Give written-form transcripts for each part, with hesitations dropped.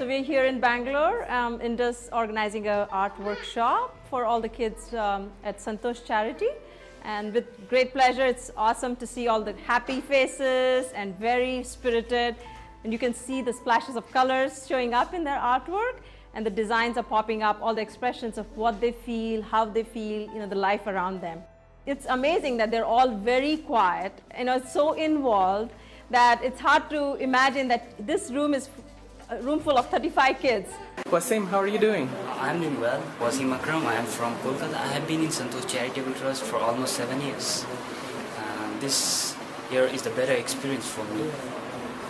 So we're here in Bangalore, Indus organizing an art workshop for all the kids at Santosh Charity. And with great pleasure, it's awesome to see all the happy faces and very spirited. And you can see the splashes of colors showing up in their artwork, and the designs are popping up, all the expressions of what they feel, how they feel, the life around them. It's amazing that they're all very quiet, so involved that it's hard to imagine that this room is a room full of 35 kids. Wasim, how are you doing? I'm doing well. Wasim Akram. I am from Kolkata. I have been in Santosh Charitable Trust for almost 7 years. This year is the better experience for me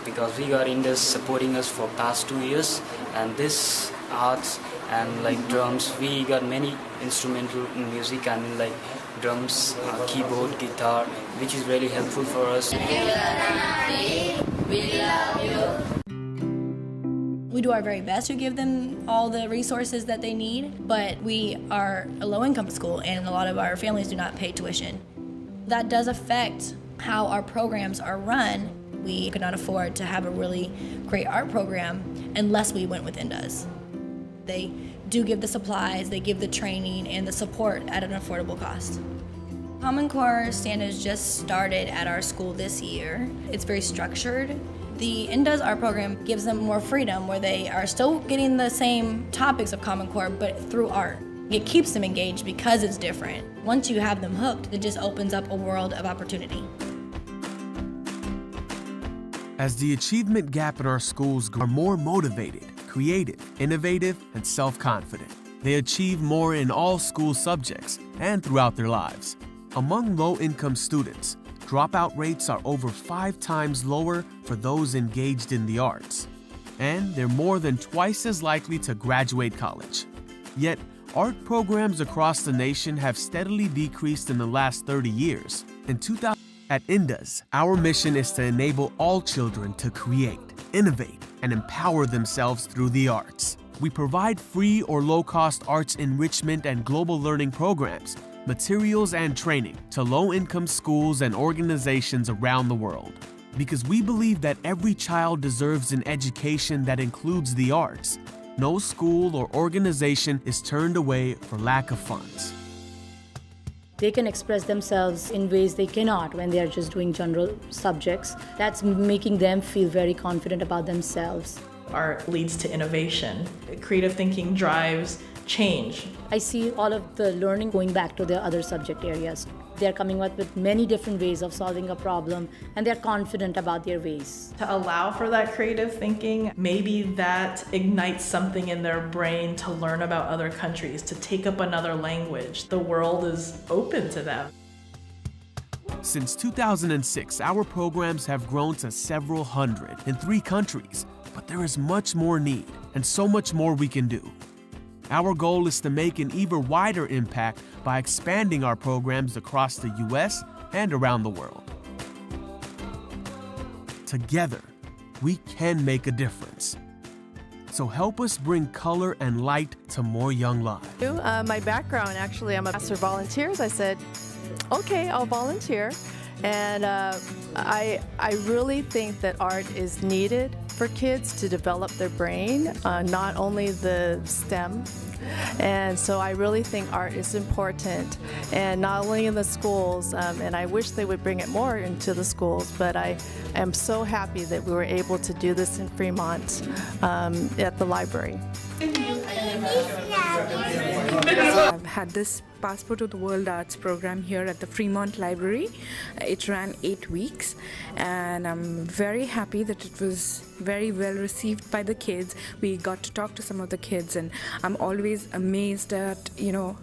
because we got Indus supporting us for past 2 years, and this arts and like drums, we got many instrumental music and like drums, keyboard, guitar, which is really helpful for us. We love you. We do our very best to give them all the resources that they need, but we are a low-income school and a lot of our families do not pay tuition. That does affect how our programs are run. We could not afford to have a really great art program unless we went with Indus. They do give the supplies, they give the training and the support at an affordable cost. Common Core standards just started at our school this year. It's very structured. The Indus art program gives them more freedom where they are still getting the same topics of Common Core but through art. It keeps them engaged because it's different. Once you have them hooked, it just opens up a world of opportunity. As the achievement gap in our schools are more motivated, creative, innovative, and self-confident, they achieve more in all school subjects and throughout their lives. Among low-income students, dropout rates are over 5 times lower for those engaged in the arts, and they're more than twice as likely to graduate college. Yet, art programs across the nation have steadily decreased in the last 30 years. In 2000, at Indus, our mission is to enable all children to create, innovate, and empower themselves through the arts. We provide free or low-cost arts enrichment and global learning programs, materials and training to low-income schools and organizations around the world. Because we believe that every child deserves an education that includes the arts. No school or organization is turned away for lack of funds. They can express themselves in ways they cannot when they are just doing general subjects. That's making them feel very confident about themselves. Art leads to innovation. Creative thinking drives change. I see all of the learning going back to their other subject areas. They're coming up with many different ways of solving a problem, and they're confident about their ways. To allow for that creative thinking, maybe that ignites something in their brain to learn about other countries, to take up another language. The world is open to them. Since 2006, our programs have grown to several hundred in 3 countries, but there is much more need and so much more we can do. Our goal is to make an even wider impact by expanding our programs across the US and around the world. Together, we can make a difference. So help us bring color and light to more young lives. My background, actually, I'm a master of volunteers. I said, okay, I'll volunteer. And I really think that art is needed for kids to develop their brain, not only the STEM. And so I really think art is important, and not only in the schools, and I wish they would bring it more into the schools, but I am so happy that we were able to do this in Fremont at the library. I've had this Passport to the World Arts program here at the Fremont Library. It ran 8 weeks, and I'm very happy that it was very well received by the kids. We got to talk to some of the kids, and I'm always amazed at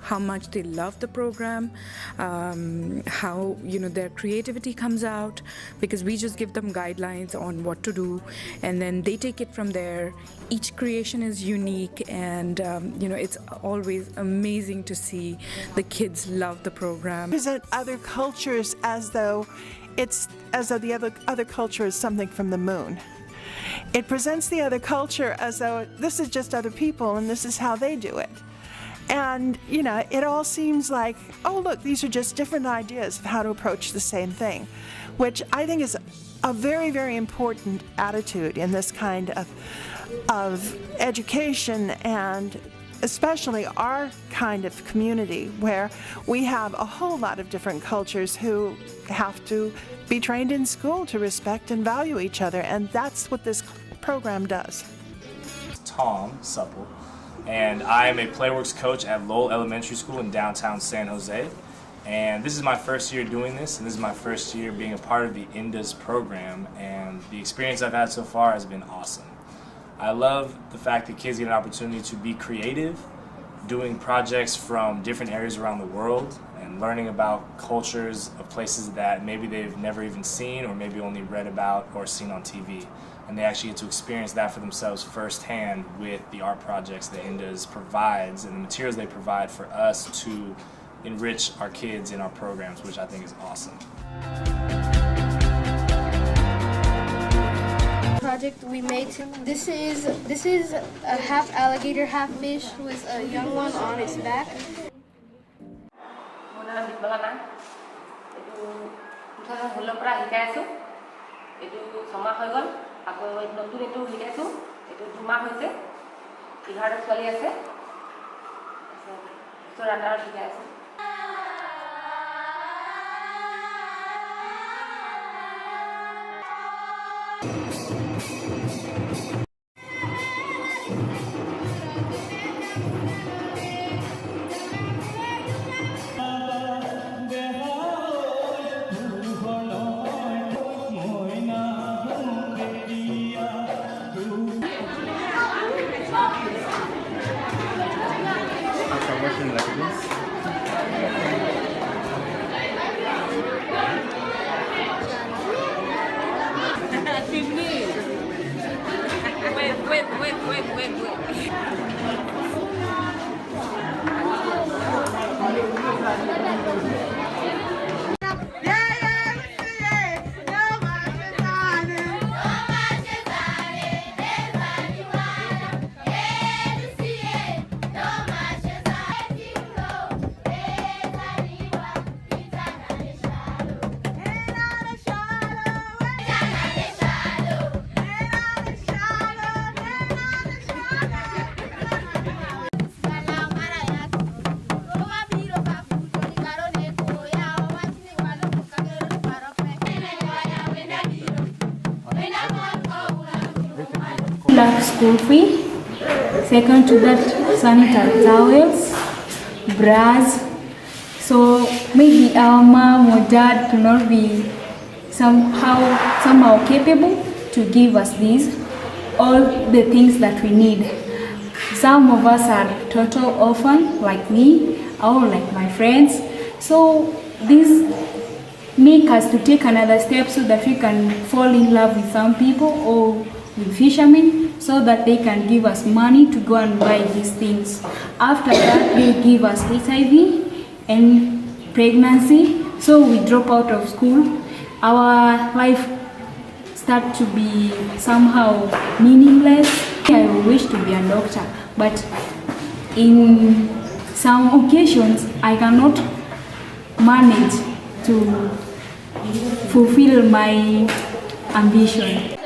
how much they love the program, how their creativity comes out, because we just give them guidelines on what to do, and then they take it from there. Each creation is unique, and it's always amazing to see the kids love the program. Present other cultures as though the other culture is something from the moon. It presents the other culture as though this is just other people and this is how they do it. And, it all seems like, oh, look, these are just different ideas of how to approach the same thing, which I think is a very, very important attitude in this kind of education, and especially our kind of community where we have a whole lot of different cultures who have to be trained in school to respect and value each other, and that's what this program does. Tom Supple, and I am a Playworks coach at Lowell Elementary School in downtown San Jose. And this is my first year doing this, and this is my first year being a part of the Induz program, and the experience I've had so far has been awesome. I love the fact that kids get an opportunity to be creative, doing projects from different areas around the world, and learning about cultures of places that maybe they've never even seen or maybe only read about or seen on TV. And they actually get to experience that for themselves firsthand with the art projects that Induz provides and the materials they provide for us to enrich our kids in our programs, which I think is awesome. Project we made. This is a half alligator, half fish with a young one on its back. Like school fee, second to that sanitary towels, bras. So maybe our mom or dad cannot be somehow capable to give us these, all the things that we need. Some of us are total orphan like me or like my friends. So these make us to take another step so that we can fall in love with some people or with fishermen, so that they can give us money to go and buy these things. After that, they give us HIV and pregnancy, so we drop out of school. Our life start to be somehow meaningless. I wish to be a doctor, but in some occasions, I cannot manage to fulfill my ambition.